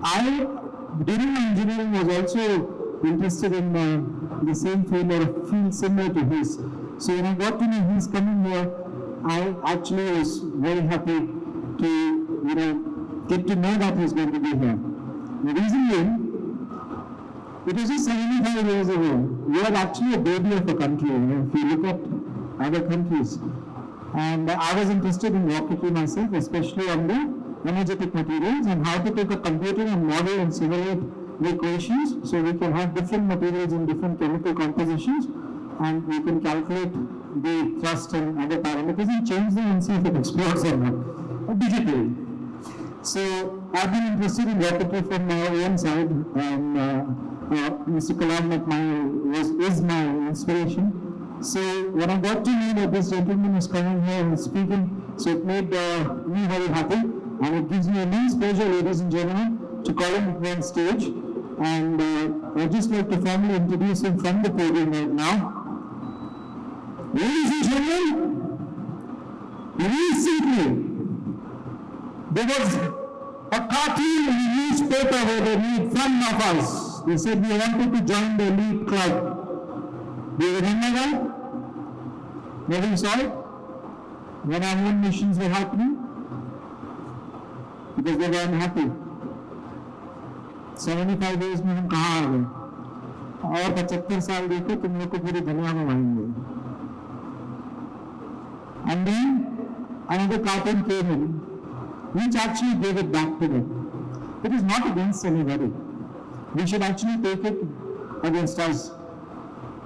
I, during my engineering, was also interested in the same field or field similar to his. So when I got to know he's coming here, I actually was very happy to, get to know that he's going to be here. The reason being, it was just 75 years ago. We are actually a baby of a country, if you look at other countries. And I was interested in rocketry myself, especially on the energetic materials and how to take a computer and model and simulate the equations so we can have different materials in different chemical compositions and we can calculate the thrust and other parameters and change them and see if it explodes or not, digitally. So I've been interested in rocketry from my own side, and Mr. Kalam is my inspiration. So when I got to know that this gentleman is coming here and speaking, so it made me very happy, and it gives me immense pleasure, ladies and gentlemen, to call him on stage. And I'd just like to formally introduce him from the podium right now. Ladies and gentlemen, recently there was a cartoon in the newspaper where they made fun of us. They said we wanted to join the elite club. Do you remember that? Never saw it? When our moon missions were happening? Because they were unhappy. 75 years में हम कहाँ आ गए? और 75 साल देखो तुम लोग को पूरी दुनिया में मारेंगे. And then another cartoon came in, which actually gave it back to them. It is not against anybody. We should actually take it against us.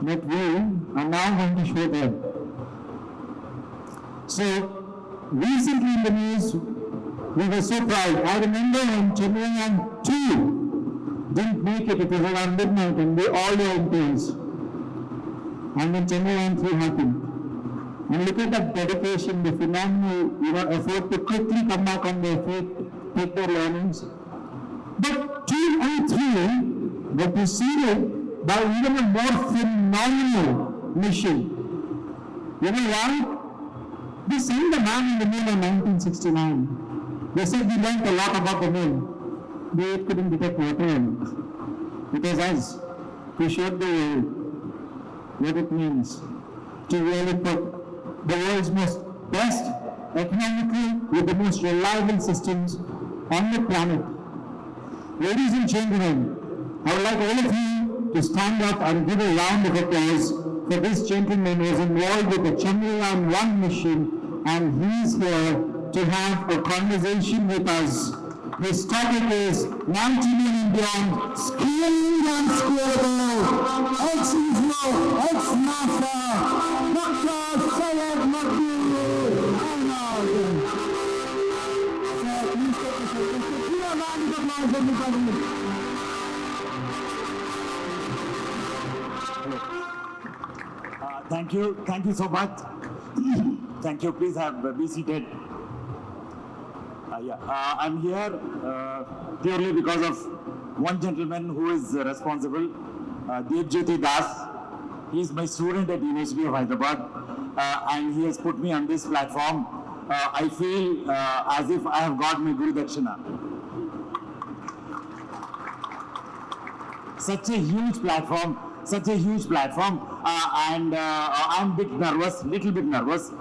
That we are now going to show them. So, recently in the news, we were so proud. I remember when Chandrayaan 2 didn't make it, it was around midnight and they all were in tears. And then Chandrayaan 3 happened. And look at that dedication, the phenomenal effort to quickly come back on their feet, take their learnings. But 2 and 3 were preceded by even a more phenomenal mission. You know why? They sent the man in the moon in 1969. They said we learned a lot about the moon. They couldn't detect water in it. It was us who showed the world what it means to really put the world's most best economically with the most reliable systems on the planet. Ladies and gentlemen, I would like all of you to stand up and give a round of applause for this gentleman who is involved with the Chandrayaan 1 mission, and he is here to have a conversation with us. His topic is 90 million beyond, skilled and scalable, ex-ISRO, ex-NASA, Dr. Syed M. Thank you so much. Thank you. Please be seated. I'm here purely because of one gentleman who is responsible, Devjyoti Das. He is my student at University of Hyderabad, and he has put me on this platform. I feel as if I have got my Guru Dakshina. Such a huge platform, and I'm a bit nervous, little bit nervous,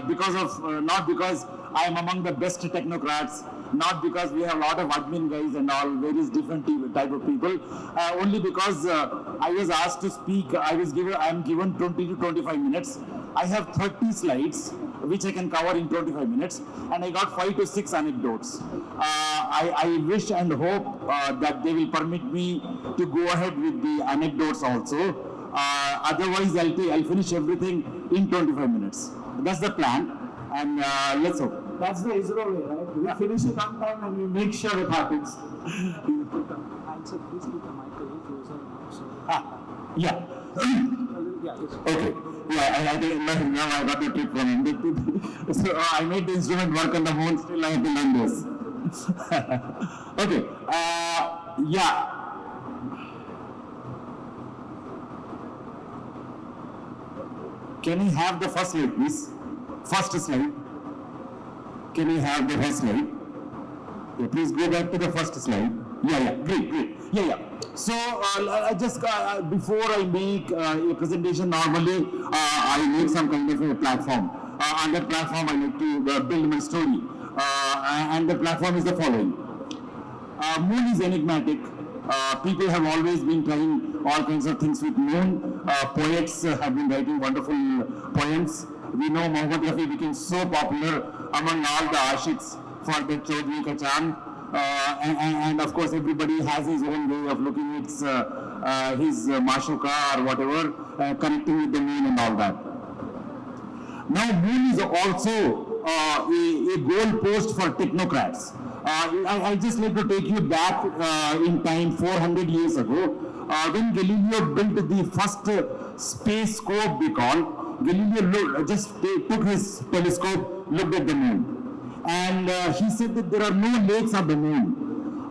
because of, not because I'm among the best technocrats, not because we have a lot of admin guys and all various different type of people, only because I was asked to speak. I'm given 20 to 25 minutes. I have 30 slides, which I can cover in 25 minutes, and I got 5 to 6 anecdotes. I wish and hope that they will permit me to go ahead with the anecdotes also. Otherwise, I'll finish everything in 25 minutes. That's the plan, and let's hope. That's the ISRO way, right? We finish it on time and we make sure it happens. Yeah. Okay. Yeah, I think now I got the trick from him. So I made the instrument work on the moon, still I have to learn this. Okay. Yeah. Can we have the first slide, please? First slide. Can we have the first slide? Yeah, please go back to the first slide. Yeah, great. Yeah. So, before I make a presentation, normally I make some kind of a platform. On that platform, I like to build my story. And the platform is the following. Moon is enigmatic. People have always been trying all kinds of things with moon. Poets have been writing wonderful poems. We know Muhammad Rafi became so popular among all the ashiks for the Chaudhry Ka Chand. And of course, everybody has his own way of looking at his Mashuka or whatever, connecting with the moon and all that. Now, moon is also a goal post for technocrats. I just like to take you back in time 400 years ago when Galileo built the first space scope we call. Galileo took his telescope, looked at the moon. And he said that there are no lakes on the moon.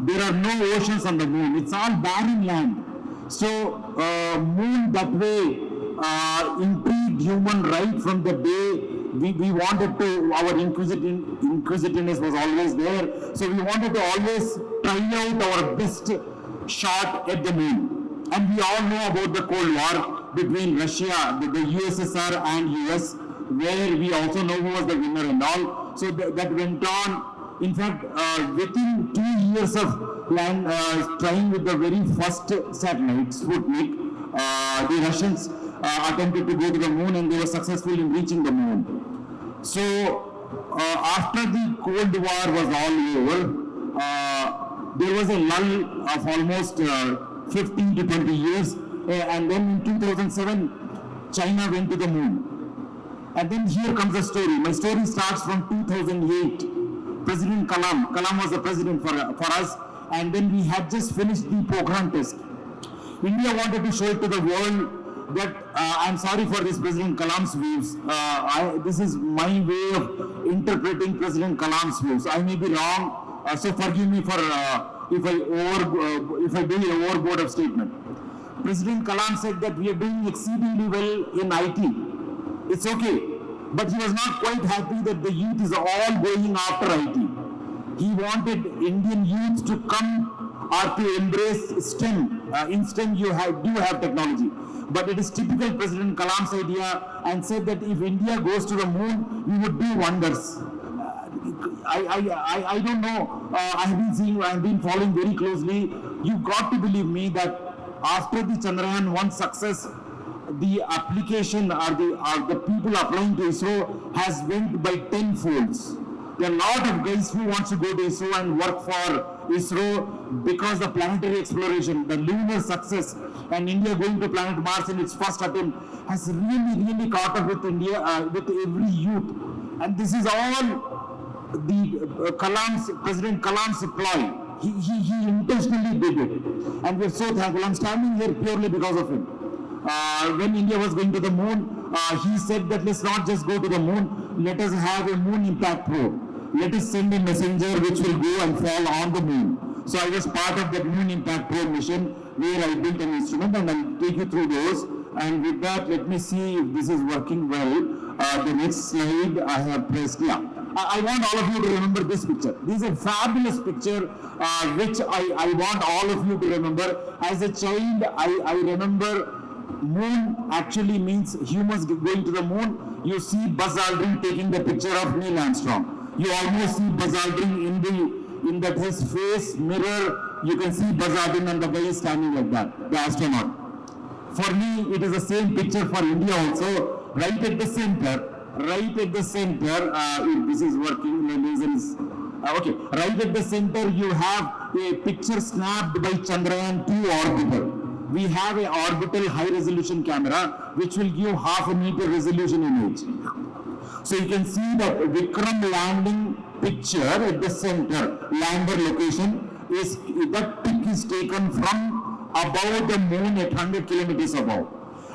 There are no oceans on the moon. It's all barren land. So moon that way intrigued human right from the day we wanted to, our inquisitiveness was always there. So we wanted to always try out our best shot at the moon. And we all know about the Cold War between Russia, the USSR and US, where we also know who was the winner and all. So that went on. In fact, within 2 years of trying with the very first satellite, Sputnik, the Russians attempted to go to the moon and they were successful in reaching the moon. So after the Cold War was all over, there was a lull of almost 15 to 20 years, and then in 2007, China went to the moon. And then here comes the story. My story starts from 2008. President Kalam was the president for us, and then we had just finished the Pokhran test. India wanted to show it to the world that I'm sorry for this President Kalam's views. This is my way of interpreting President Kalam's views. I may be wrong, so forgive me for if I do an overboard of statement. President Kalam said that we are doing exceedingly well in IT. It's okay, but he was not quite happy that the youth is all going after IT. He wanted Indian youth to come or to embrace STEM. In STEM you do have technology. But it is typical President Kalam's idea, and said that if India goes to the moon, we would do wonders. I don't know. I've been following very closely. You've got to believe me that after the Chandrayaan-1 success, the application or the people applying to ISRO has went by 10 folds. There are a lot of guys who wants to go to ISRO and work for ISRO because the planetary exploration, the lunar success, and India going to planet Mars in its first attempt has really caught up with India, with every youth. And this is all the President Kalam's ploy. He intentionally did it. And we're so thankful. I'm standing here purely because of him. When India was going to the moon, he said that let's not just go to the moon, let us have a moon impact probe. Let us send a messenger which will go and fall on the moon. So I was part of that moon impact probe mission where I built an instrument, and I'll take you through those. And with that, let me see if this is working well. The next slide I have pressed. Yeah. I want all of you to remember this picture. This is a fabulous picture which I want all of you to remember. As a child, I remember moon actually means humans going to the moon. You see Buzz Aldrin taking the picture of Neil Armstrong. You almost see Buzz Aldrin in that his face mirror. You can see Buzz Aldrin and the guy is standing like that, the astronaut. For me, it is the same picture for India also. Right at the center, if this is working, the laser is okay. Right at the center, you have a picture snapped by Chandrayaan-2 orbiter. We have an orbital high-resolution camera which will give 0.5 meter resolution image. So you can see that Vikram landing picture at the center, lander location, that pic is taken from above the moon at 100 kilometers above.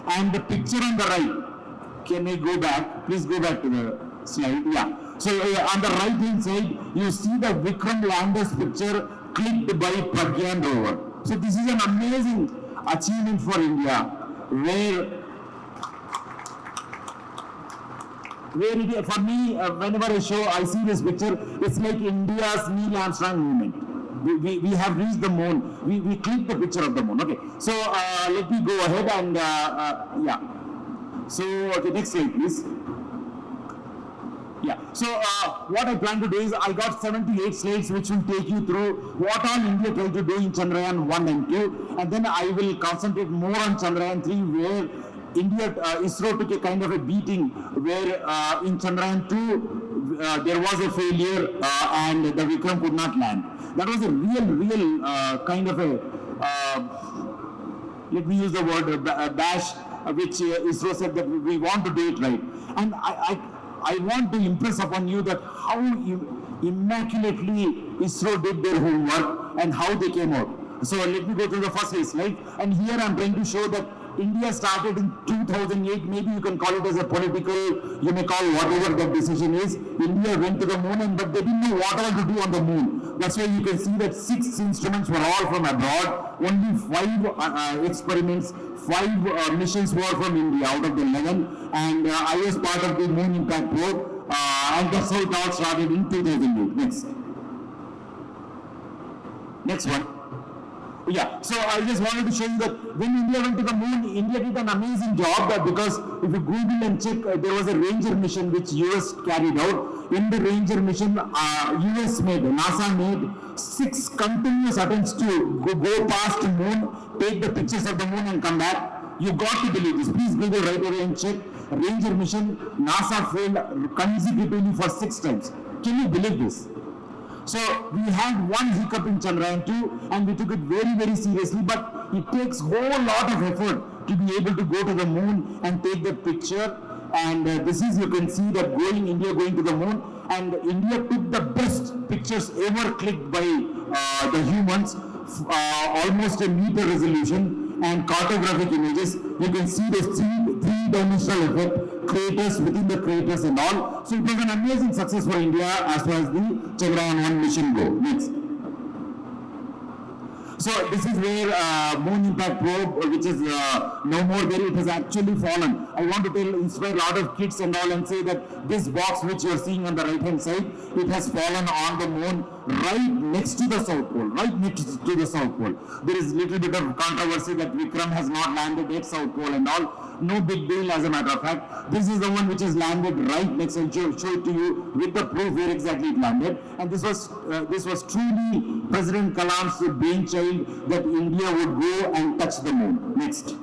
And the picture on the right, can I go back? Please go back to the slide. Yeah. So on the right hand side, you see the Vikram lander's picture clicked by Pragyan rover. So this is an amazing achievement for India, where it is, for me, whenever I see this picture, it's like India's Neil Armstrong movement. we have reached the moon. We clicked the picture of the moon. Okay, so let me go ahead and yeah. So okay, next slide, please. Yeah. So what I plan to do is I got 78 slides which will take you through what all India tried to do in Chandrayaan 1 and 2, and then I will concentrate more on Chandrayaan 3, where India ISRO took a kind of a beating, where in Chandrayaan 2 there was a failure and the Vikram could not land. That was a real kind of a let me use the word bash, which ISRO said that we want to do it right, and I want to impress upon you that how immaculately ISRO did their homework and how they came out. So let me go to the first slide, and here I'm trying to show that India started in 2008, maybe you can call it as a political, you may call whatever that decision is. India went to the moon, but they didn't know what all to do on the moon. That's why you can see that 6 instruments were all from abroad, only 5 experiments, 5 missions were from India out of the 11, and I was part of the Moon Impact Probe, and that's how it all started in 2008. Next one. Yeah, so I just wanted to show you that when India went to the moon, India did an amazing job, because if you Google and check, there was a Ranger mission which US carried out. In the Ranger mission, US made, NASA made 6 continuous attempts to go past the moon, take the pictures of the moon and come back. You got to believe this. Please Google right away and check. Ranger mission, NASA failed consecutively for 6 times. Can you believe this? So we had one hiccup in Chandrayaan 2 and we took it very seriously, but it takes whole lot of effort to be able to go to the moon and take that picture. And this is, you can see that India going to the moon, and India took the best pictures ever clicked by the humans, almost a meter resolution and cartographic images. You can see the three-dimensional effect, craters within the craters and all. So it was an amazing success for India as far as the Chandrayaan 1 mission go. Next. So this is where Moon Impact Probe, which is no more there, it has actually fallen. I want to inspire a lot of kids and all and say that this box which you are seeing on the right hand side, it has fallen on the moon right next to the South Pole, right next to the South Pole. There is little bit of controversy that Vikram has not landed at South Pole and all. No big deal, as a matter of fact. This is the one which is landed right next, and show it to you with the proof where exactly it landed. And this was truly President Kalam's brainchild, that India would go and touch the moon. Next.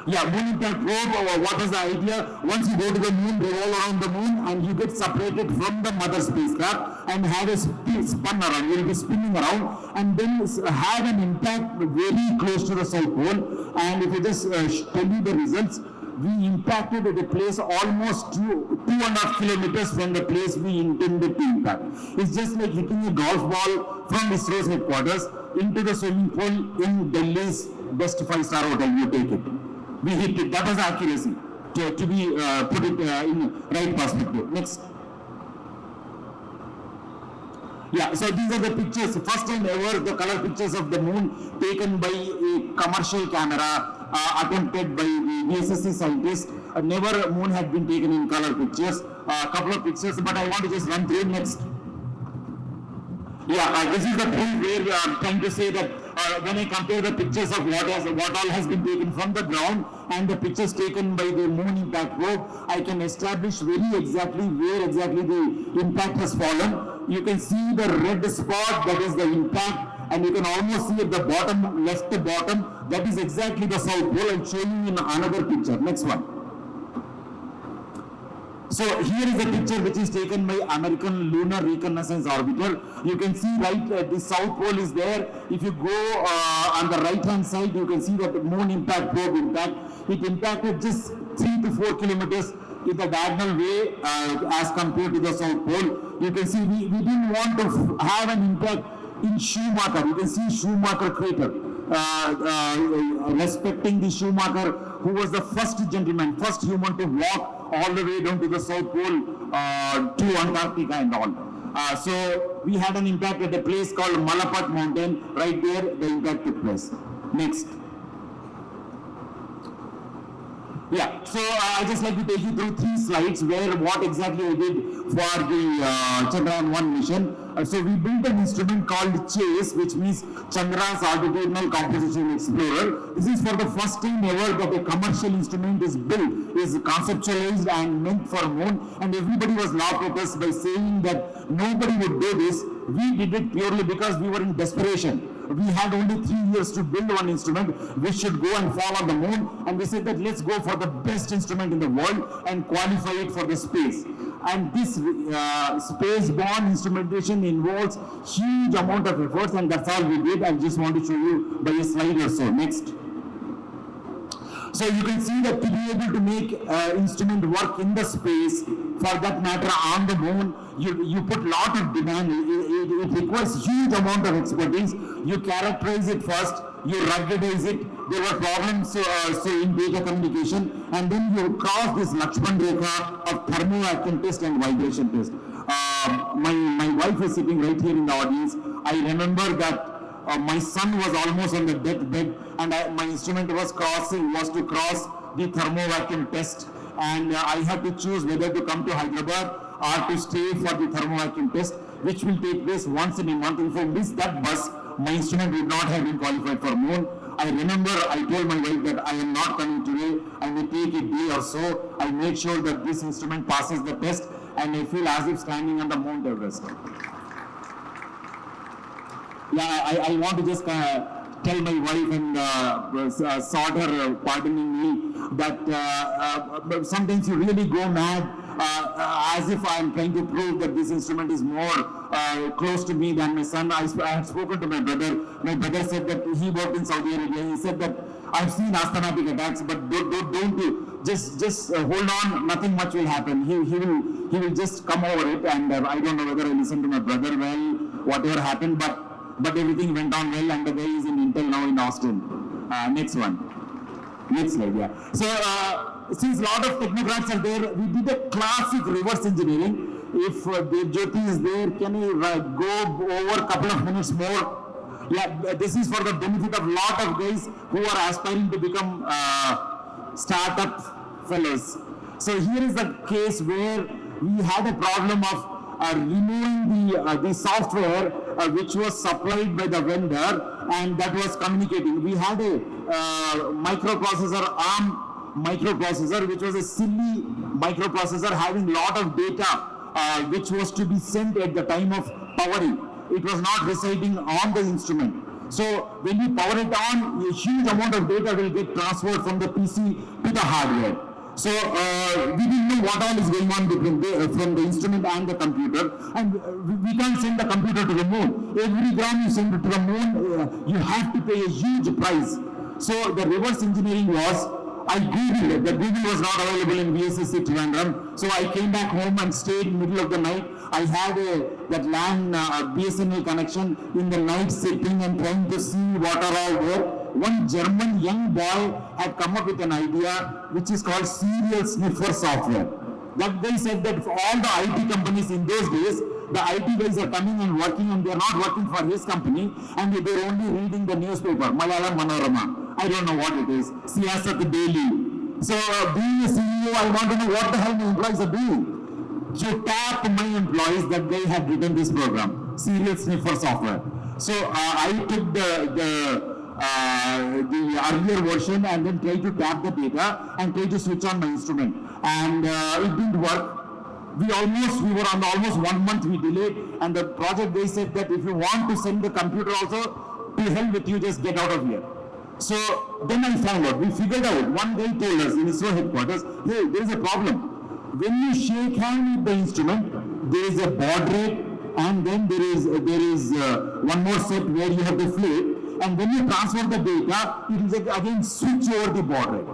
Yeah, Moon Impact Probe, what is the idea? Once you go to the moon, revolve around the moon, and you get separated from the mother spacecraft and have a spun around. You will be spinning around and then have an impact very close to the South Pole. And if you just tell you the results, we impacted at a place almost 2.5 kilometers from the place we intended to impact. It's just like hitting a golf ball from ISRO's headquarters into the swimming pool in Delhi's best 5-star hotel. You take it. We hit it. That was accuracy to be put it in right perspective. Next. Yeah, so these are the pictures, first time ever the color pictures of the moon taken by a commercial camera, attempted by the VSSC scientists. Never moon had been taken in color pictures. A couple of pictures, but I want to just run through next. Yeah, this is the proof where I'm trying to say that when I compare the pictures of what all has been taken from the ground and the pictures taken by the Moon Impact Probe, I can establish very exactly where exactly the impact has fallen. You can see the red spot, that is the impact, and you can almost see at the bottom, left the bottom, that is exactly the South Pole. I'll show you in another picture. Next one. So here is a picture which is taken by American Lunar Reconnaissance Orbiter. You can see right the South Pole is there. If you go on the right hand side, you can see that the Moon Impact Probe impact. It impacted just 3 to 4 kilometers in the diagonal way as compared to the South Pole. You can see we didn't want to have an impact in Schumacher. You can see Schumacher crater. Respecting the Schumacher, who was the first gentleman, first human to walk all the way down to the South Pole to Antarctica and all. So we had an impact at a place called Malapat Mountain. Right there, the impact took place. Next. Yeah, so I just like to take you through 3 slides where what exactly I did for the Chandrayaan-1 mission. So we built an instrument called CHASE, which means Chandra's Altitudinal Composition Explorer. This is for the first time ever that a commercial instrument is built, is conceptualized and meant for moon. And everybody was laughed at us by saying that nobody would do this. We did it purely because we were in desperation. We had only 3 years to build one instrument which should go and fall on the moon, and we said that let's go for the best instrument in the world and qualify it for the space. And this space-borne instrumentation involves huge amount of efforts, and that's all we did. I just want to show you by a slide or so. Next. So you can see that to be able to make instrument work in the space, for that matter on the moon, you put lot of demand. It requires huge amount of expertise. You characterize it first, you ruggedize it. There were problems in data communication, and then you cross this Lakshman Rekha of thermovacuum test and vibration test. My wife is sitting right here in the audience. I remember that my son was almost on the deathbed, and my instrument was to cross the thermovacuum test, and I had to choose whether to come to Hyderabad or to stay for the thermovacuum test, which will take place once in a month. If I miss that bus, my instrument would not have been qualified for moon. I remember I told my wife that I am not coming today, I may take a day or so. I made sure that this instrument passes the test, and I feel as if standing on the Mount Everest. Yeah, I want to just tell my wife and sort her pardoning me that sometimes you really go mad as if I am trying to prove that this instrument is more close to me than my son. I had spoken to my brother. My brother said that he worked in Saudi Arabia. He said that I've seen asthmatic attacks, but don't you just hold on. Nothing much will happen. He will just come over it. And I don't know whether I listened to my brother well, whatever happened, but everything went on well, and the guy is in Intel now in Austin. Next one. Next slide, yeah. So, since a lot of technocrats are there, we did a classic reverse engineering. If Jyoti is there, can you go over a couple of minutes more? Yeah, this is for the benefit of a lot of guys who are aspiring to become startup fellows. So here is the case where we had a problem of removing the software which was supplied by the vendor, and that was communicating. We had a microprocessor, ARM microprocessor, which was a silly microprocessor having lot of data which was to be sent at the time of powering. It was not residing on the instrument. So when you power it on, a huge amount of data will get transferred from the PC to the hardware. So we didn't know what all is going on from the instrument and the computer, and we can't send the computer to the moon. Every gram you send it to the moon, you have to pay a huge price. So the reverse engineering was, I Googled it. The Google was not available in VSSC Trivandrum, so I came back home and stayed in the middle of the night. I had that LAN BSNL connection in the night, sitting and trying to see what are all there. One German young boy had come up with an idea which is called serial sniffer software. That guy said that for all the IT companies in those days, the IT guys are coming and working, and they're not working for his company, and they're only reading the newspaper, Malayalam Manorama. I don't know what it is, Siyasat Daily. So being a CEO, I want to know what the hell my employees are doing. To tap my employees that they had written this program, serial sniffer software. So I took the earlier version and then try to tap the data and try to switch on my instrument, and it didn't work. We were on almost 1 month we delayed, and the project they said that if you want to send the computer also, to hell with you, just get out of here. So then I found out, we figured out, one guy told us in ISRO headquarters, hey, there is a problem. When you shake hand with the instrument, there is a baud rate, and then there is one more set where you have to flip. And when you transfer the data, it will again switch over the baud rate.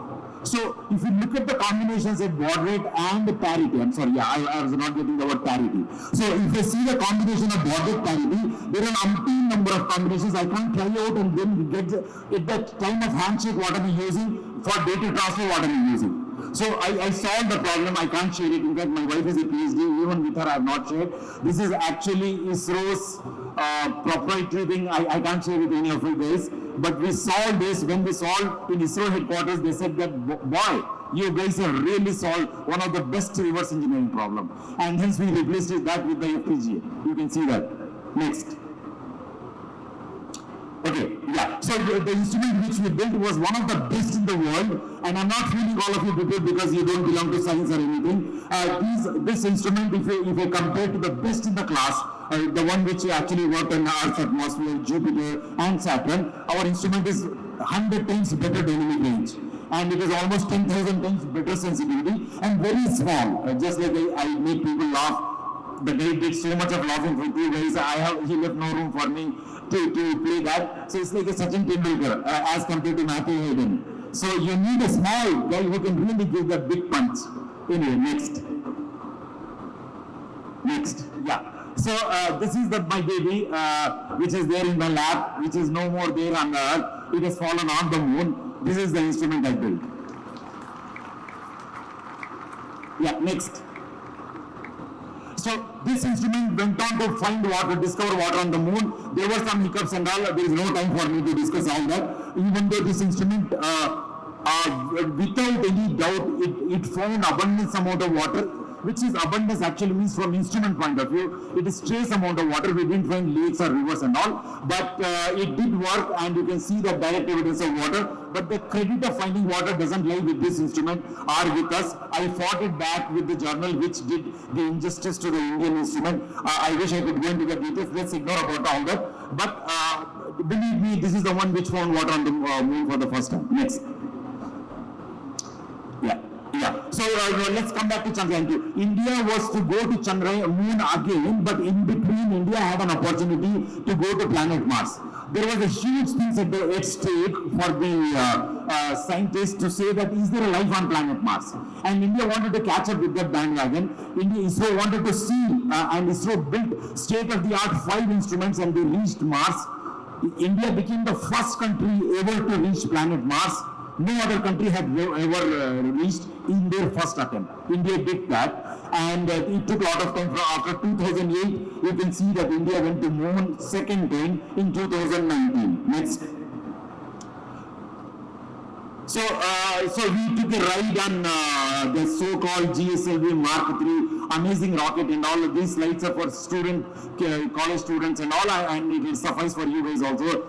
So if you look at the combinations at baud rate and parity, I'm sorry, I was not getting the word parity. So if I see the combination of baud rate parity, there are an umpteen number of combinations. I can't try out and then get at the time of handshake what am I using, for data transfer what am I using. So I solved the problem. I can't share it. In fact, my wife is a PhD. Even with her, I have not shared. This is actually ISRO's proprietary thing. I can't share with any of you guys. But we solved this. When we solved in ISRO headquarters, they said that, boy, You guys have really solved one of the best reverse engineering problem. And hence we replaced that with the FPGA. You can see that. Next. Okay, yeah. So the instrument which we built was one of the best in the world, and I'm not fooling all of you people because you don't belong to science or anything. This instrument, if I compare to the best in the class, the one which actually worked on Earth's atmosphere, Jupiter, and Saturn, our instrument is 100 times better dynamic range. And it is almost 10,000 times better sensitivity and very small. Just like I made people laugh. The guy did so much of laughing for 2 days. He left no room for me to play that. So it's like a Sachin Tendulkar as compared to Matthew Hayden. So you need a small guy who can really give that big punch. Anyway, next. Yeah. So this is my baby, which is there in my lab, which is no more there on the Earth. It has fallen on the moon. This is the instrument I built. Yeah, next. So this instrument went on to find water, discover water on the moon. There were some hiccups and all. There is no time for me to discuss all that. Even though this instrument, without any doubt, it found abundance amount of water. Which is abundance actually means from instrument point of view, it is trace amount of water. We didn't find lakes or rivers and all, but it did work, and you can see the direct evidence of water. But the credit of finding water doesn't lie with this instrument or with us. I fought it back with the journal which did the injustice to the Indian instrument. I wish I could go into the details. Let's ignore about all that. But believe me, this is the one which found water on the moon for the first time. Next. Yeah. So let's come back to Chandrayaan 2. India was to go to Chandrayaan moon again, but in between India had an opportunity to go to planet Mars. There was a huge thing at stake for the scientists to say that is there a life on planet Mars? And India wanted to catch up with that bandwagon. ISRO wanted to see, and ISRO built state-of-the-art 5 instruments, and they reached Mars. India became the first country ever to reach planet Mars. No other country had ever reached in their first attempt. India did that, and it took a lot of time. After 2008, you can see that India went to moon second time in 2019. Next. So we took a ride on the so-called GSLV Mark III, amazing rocket, and all of these slides are for college students and all, and it will suffice for you guys also.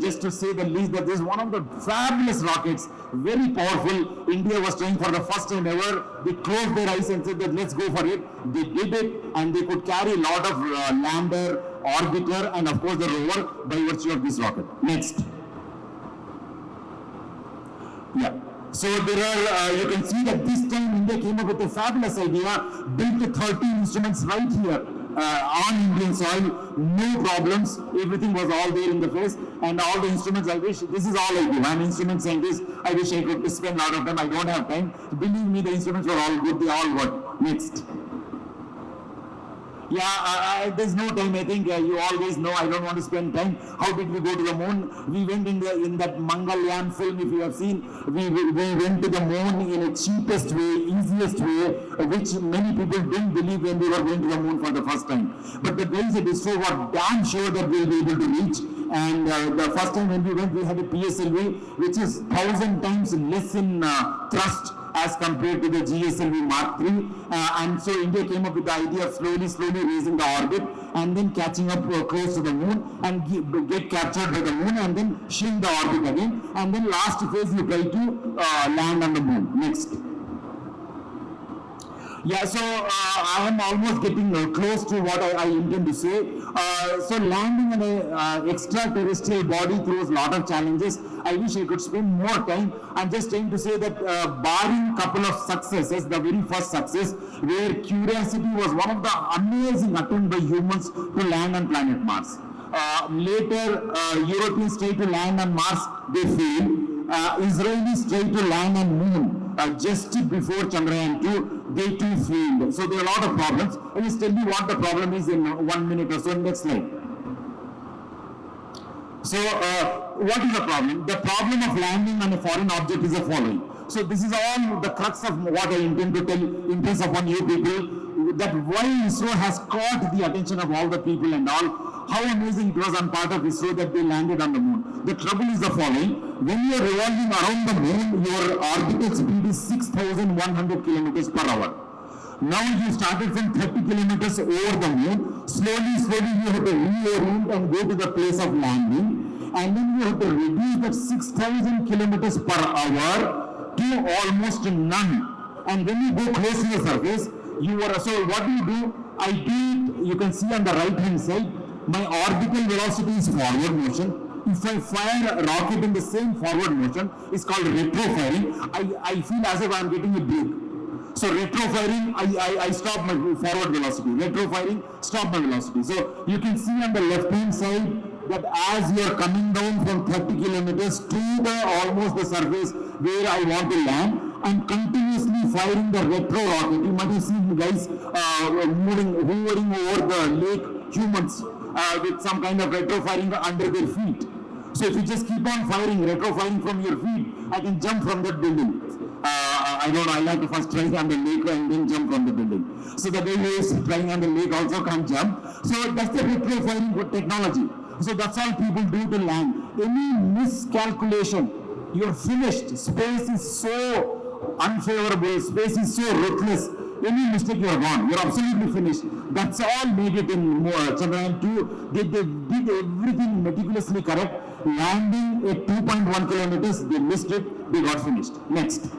Just to say the least that this is one of the fabulous rockets, very powerful. India was trying for the first time ever. They closed their eyes and said that let's go for it. They did it, and they could carry a lot of lander, orbiter, and of course the rover by virtue of this rocket. Next. Yeah. So there are, you can see that this time India came up with a fabulous idea, built 13 instruments right here on Indian soil, no problems, everything was all there in the face, and all the instruments, I wish, this is all I do, I'm an instrument scientist, I wish I could spend a lot of time, I don't have time. Believe me, the instruments were all good, they all work. Next. Yeah, there's no time. I think you always know I don't want to spend time. How did we go to the moon? We went in that Mangalyaan film, if you have seen. We went to the moon in a cheapest way, easiest way, which many people didn't believe when we were going to the moon for the first time. But the guys at ISRO were damn sure that we'll be able to reach. And the first time when we went, we had a PSLV, which is 1,000 times less in thrust as compared to the GSLV Mark III. And so India came up with the idea of slowly raising the orbit and then catching up close to the moon and get captured by the moon and then shrink the orbit again. And then last phase you try to land on the moon. Next. Yeah, so I am almost getting close to what I intend to say. So landing on an extraterrestrial body throws a lot of challenges. I wish I could spend more time. I'm just trying to say that barring a couple of successes, the very first success, where Curiosity was one of the amazing attempts by humans to land on planet Mars. Later, Europeans tried to land on Mars, they failed. Israelis tried to land on moon just before Chandrayaan 2, they too failed. So there are a lot of problems. I will tell you what the problem is in 1 minute or so. Next slide. So what is the problem? The problem of landing on a foreign object is the following. So this is all the crux of what I intend to tell, impress upon you people, that why ISRO has caught the attention of all the people and all. how amazing it was on part of ISRO that they landed on the moon. The trouble is the following: when you are revolving around the moon, your orbital speed is 6,100 kilometers per hour. Now you started from 30 kilometers over the moon. Slowly you have to reorient and go to the place of landing, and then you have to reduce that 6,000 kilometers per hour to almost none. And when you go close to the surface, so what do you do? I do it, you can see on the right hand side, my orbital velocity is forward motion. If I fire a rocket in the same forward motion, it's called retro firing. I feel as if I'm getting a break. So retro firing, I stop my forward velocity. Retro firing, stop my velocity. So you can see on the left hand side that as you are coming down from 30 kilometers to almost the surface where I want to land, I'm continuously firing the retro rocket. You might have seen guys hovering over the lake, humans with some kind of retro firing under their feet. So if you just keep on firing, retro firing from your feet, I can jump from that building. I don't know, I like to first try on the lake and then jump from the building. So the guy who is trying on the lake also can't jump. So that's the retro firing technology. So that's all people do to land. Any miscalculation, you're finished. Space is so unfavorable, space is so ruthless. Any mistake, you're gone. You're absolutely finished. That's all made it in Chandrayaan 2. They did everything meticulously correct. Landing at 2.1 kilometers, they missed it, they got finished. Next.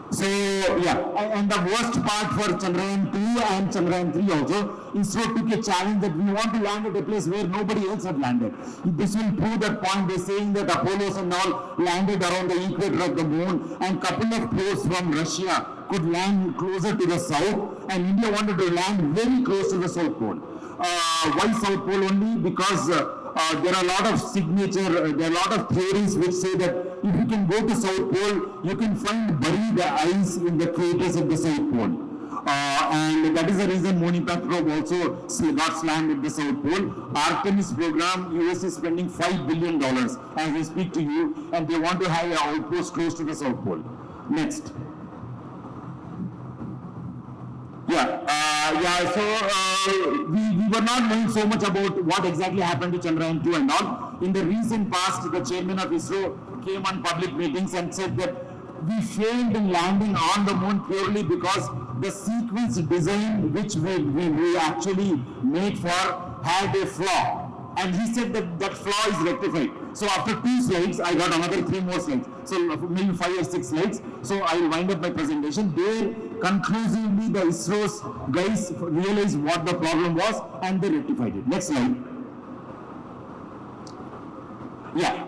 So and the worst part for Chandrayaan 2 and Chandrayaan 3 also, ISRO took a challenge that we want to land at a place where nobody else had landed. This will prove that point. They're saying that Apollos and all landed around the equator of the moon, and couple of probes from Russia could land closer to the south, and India wanted to land very close to the South Pole. Why South Pole only? Because there are a lot of there are a lot of theories which say that if you can go to South Pole, you can bury the ice in the craters at the South Pole. And that is the reason Moon Impact Probe also got slammed at the South Pole. Artemis program, US is spending $5 billion as I speak to you, and they want to have an outpost close to the South Pole. Next. We were not knowing so much about what exactly happened to Chandrayaan 2 and all. In the recent past, the chairman of ISRO came on public meetings and said that we failed in landing on the moon purely because the sequence design which we actually made for had a flaw. And he said that that flaw is rectified. So after 2 slides, I got another 3 more slides. So maybe 5 or 6 slides. So I will wind up my presentation. There, conclusively, the ISRO's guys realized what the problem was and they rectified it. Next slide.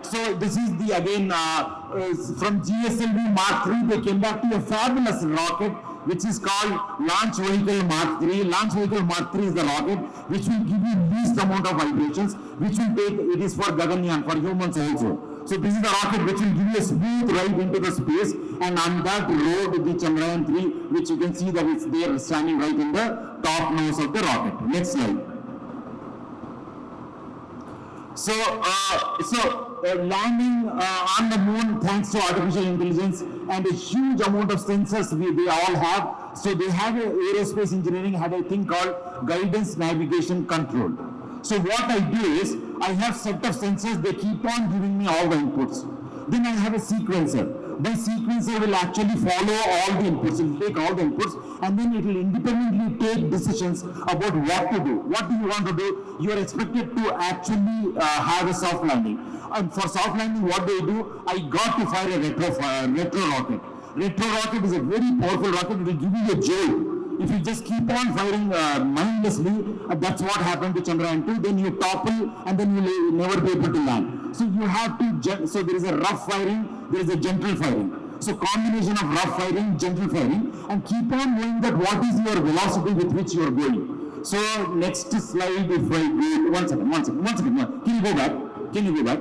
So this is the again from GSLV Mark 3, they came back to a fabulous rocket which is called Launch Vehicle Mark 3. Launch Vehicle Mark 3 is the rocket which will give you least amount of vibrations, which will take, it is for Gaganyaan, for humans also. So this is the rocket which will give you a smooth ride into the space, and on that road the Chandrayaan 3, which you can see that it's there standing right in the top nose of the rocket. Next slide. Landing on the moon thanks to artificial intelligence and a huge amount of sensors they all have. So they have aerospace engineering had a thing called guidance navigation control. So what I do is I have set of sensors, they keep on giving me all the inputs. Then I have a sequencer. The sequencer will actually follow all the inputs, it will take all the inputs, and then it will independently take decisions about what to do. What do you want to do? You are expected to actually have a soft landing. And for soft landing, what do? I got to fire a retro rocket. Retro rocket is a very powerful rocket, it will give you a jolt. If you just keep on firing mindlessly, that's what happened to Chandrayaan 2, then you topple and then you will never be able to land. So you have to, so there is a rough firing, there is a gentle firing. So combination of rough firing, gentle firing, and keep on knowing that what is your velocity with which you are going. So next slide, if I go, one second, can you go back?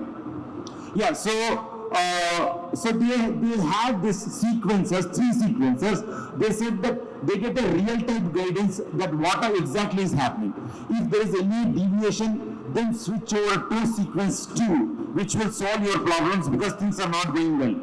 Yeah, so they have this sequencers, 3 sequencers. They said that they get a real-time guidance that what exactly is happening. If there is any deviation, then switch over to sequence 2, which will solve your problems because things are not going well.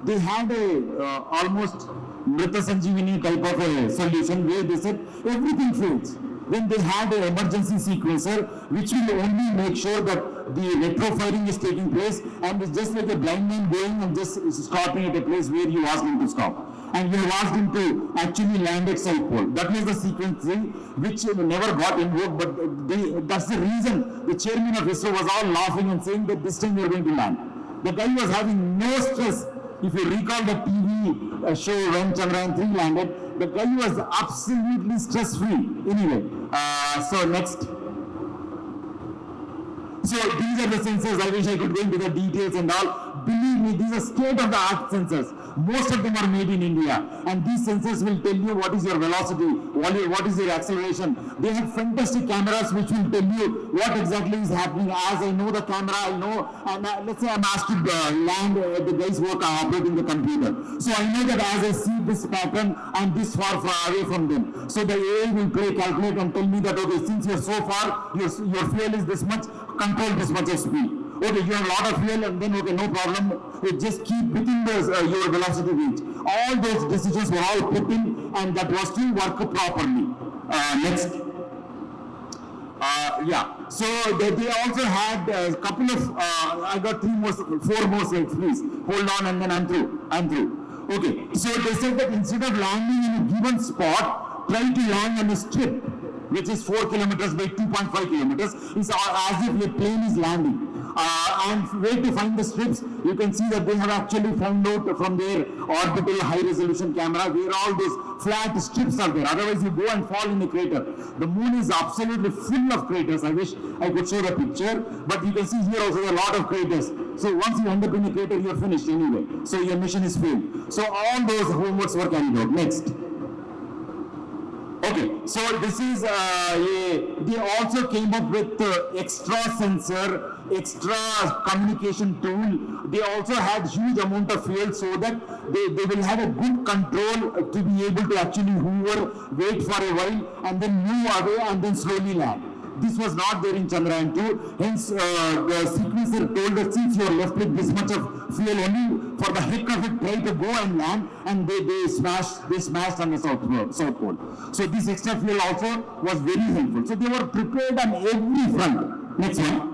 They had a almost Mrita Sanjeevani type of a solution where they said everything fails. Then they had an emergency sequencer, which will only make sure that the retro-firing is taking place, and it's just like a blind man going and just stopping at a place where you asked him to stop. And you asked him to actually land at South Pole. That was the sequencing which never got invoked, but that's the reason the chairman of ISRO was all laughing and saying that this time we are going to land. The guy was having no stress. If you recall the TV show when Chandrayaan 3 landed, the guy was absolutely stress-free. Anyway, so next. So these are the sensors. I wish I could go into the details and all. Believe me, these are state-of-the-art sensors. Most of them are made in India, and these sensors will tell you what is your velocity, what is your acceleration. They have fantastic cameras which will tell you what exactly is happening. As I know the camera, I know, and let's say I'm asked to land, the guys work operating the computer. So I know that as I see this pattern, I'm this far away from them. So the AI will calculate and tell me that, okay, since you're so far, your fuel is this much, control this much of speed. Okay, you have a lot of fuel, and then okay, no problem. You just keep within your velocity range. All those decisions were all put in, and that was to work properly. Next. Yeah. So they also had a couple of. I got 4 more slides, please. Hold on, and then I'm through. Okay. So they said that instead of landing in a given spot, try to land on a strip, which is 4 kilometers by 2.5 kilometers. It's as if a plane is landing. And where to find the strips, you can see that they have actually found out from their orbital high resolution camera where all those flat strips are there. Otherwise you go and fall in a crater. The moon is absolutely full of craters. I wish I could show the picture, but you can see here also a lot of craters. So once you end up in a crater, you're finished anyway. So your mission is failed. So all those homeworks were carried out. Next. Okay, so this is, they also came up with extra sensor, extra communication tool. They also had huge amount of fuel so that they will have a good control to be able to actually hover, wait for a while, and then move away and then slowly land. This was not there in Chandrayaan 2. Hence, the sequencer told that since you are left with this much of fuel, only for the heck of it, try to go and land, and they smashed on the South Pole. So this extra fuel also was very helpful. So they were prepared on every front. Next one.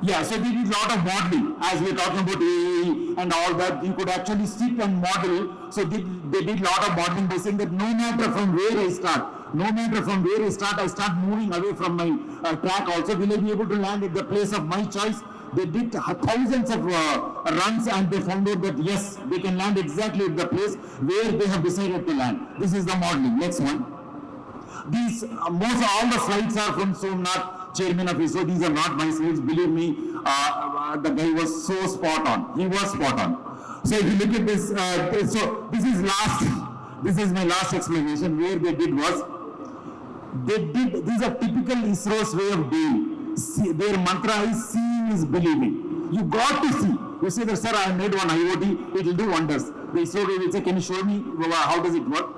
Yeah, so they did a lot of modeling. As we are talking about AI and all that, you could actually sit and model. So they did a lot of modeling by saying that no matter from where I start, I start moving away from my track also, will I be able to land at the place of my choice? They did thousands of runs, and they found out that yes, they can land exactly at the place where they have decided to land. This is the modeling. Next one. These most all the slides are from Somnath, chairman of ISRO. These are not my slides. Believe me, the guy was so spot on. He was spot on. So if you look at this, so this is my last explanation. Where they did was, these are typical ISRO's way of doing. Their mantra is seeing is believing. You got to see. You say that, sir, I made one IoT, it will do wonders. The ISRO will say, can you show me how does it work?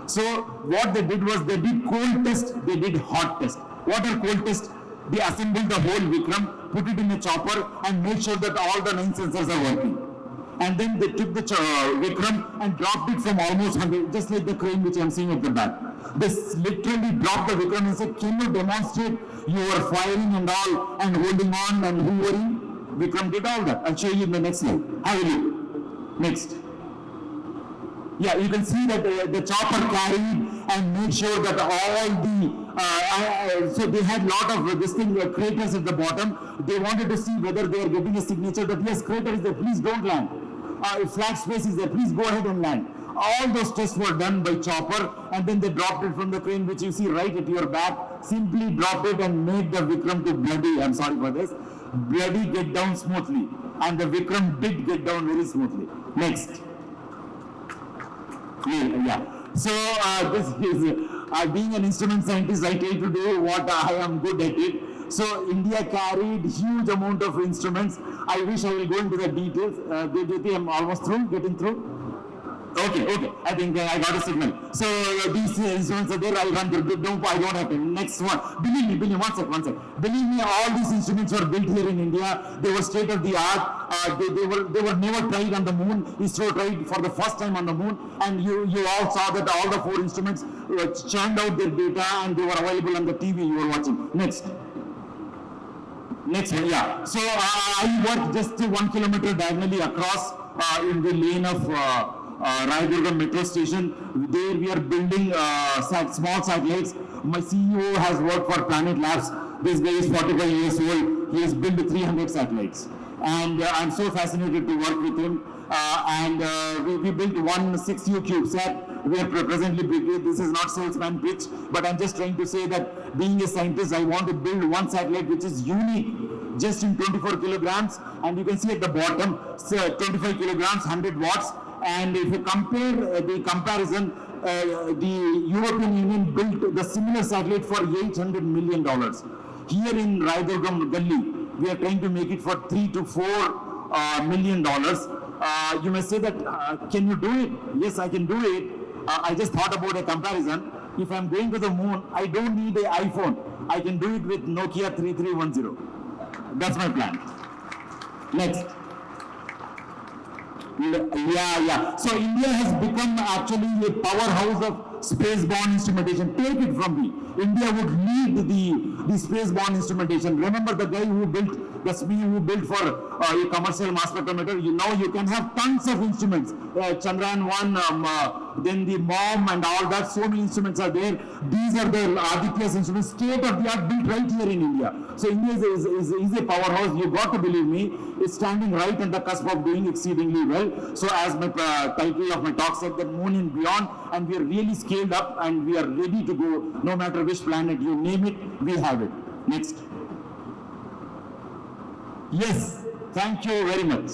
So what they did was, they did cold test, they did hot test. What are cold test? They assembled the whole Vikram, put it in a chopper, and made sure that all the 9 sensors are working. And then they took the Vikram and dropped it from almost 100, just like the crane which I am seeing at the back. They literally dropped the Vikram and said, can you demonstrate your firing and all, and holding on and hovering? Vikram did all that. I'll show you in the next slide. Have a look. Next. Yeah, you can see that the chopper carried and made sure that all the, so they had lot of this thing, craters at the bottom. They wanted to see whether they are getting a signature that yes, crater is there, please don't land. Flat space is there, please go ahead and land. All those tests were done by chopper, and then they dropped it from the crane, which you see right at your back. Simply dropped it and made the Vikram to bloody, I'm sorry for this, bloody get down smoothly. And the Vikram did get down very smoothly. Next. Yeah. So this is being an instrument scientist, I try to do what I am good at it. So India carried huge amount of instruments. I wish I will go into the details. I'm almost through, getting through. Okay. I think I got a signal. So these instruments are there. I'll run through. No, I don't have to. Next one. Believe me. One sec. Believe me, all these instruments were built here in India. They were state of the art. They were never tried on the moon. ISRO tried for the first time on the moon, and you all saw that all the 4 instruments churned out their data, and they were available on the TV you were watching. Next one, yeah. So I work just 1 kilometer diagonally across in the lane of Raidurga metro station. There we are building small satellites. My CEO has worked for Planet Labs. This guy is 45 years old. He has built 300 satellites. And I'm so fascinated to work with him. We built one 6U CubeSat. We are presently building. This is not salesman pitch, but I'm just trying to say that being a scientist, I want to build one satellite which is unique, just in 24 kilograms. And you can see at the bottom, 25 kilograms, 100 watts. And if you compare the comparison, the European Union built the similar satellite for $800 million. Here in Raidurgam Gully, we are trying to make it for $3 to $4 million. You may say that, can you do it? Yes, I can do it. I just thought about a comparison. If I'm going to the moon, I don't need an iPhone. I can do it with Nokia 3310. That's my plan. Next. Yeah. So India has become actually a powerhouse of space-borne instrumentation. Take it from me. India would lead the space-borne instrumentation. Remember the guy who built, the SME who built for a commercial mass spectrometer. You can have tons of instruments. Chandrayaan 1, then the MOM and all that. So many instruments are there. These are the Aditya's instruments, state-of-the-art, built right here in India. So India is a powerhouse. You got to believe me. It's standing right on the cusp of doing exceedingly well. So as my title of my talk said, the moon and beyond, and we are really scaled up and we are ready to go. No matter which planet you name it, we have it. Next. Yes, thank you very much.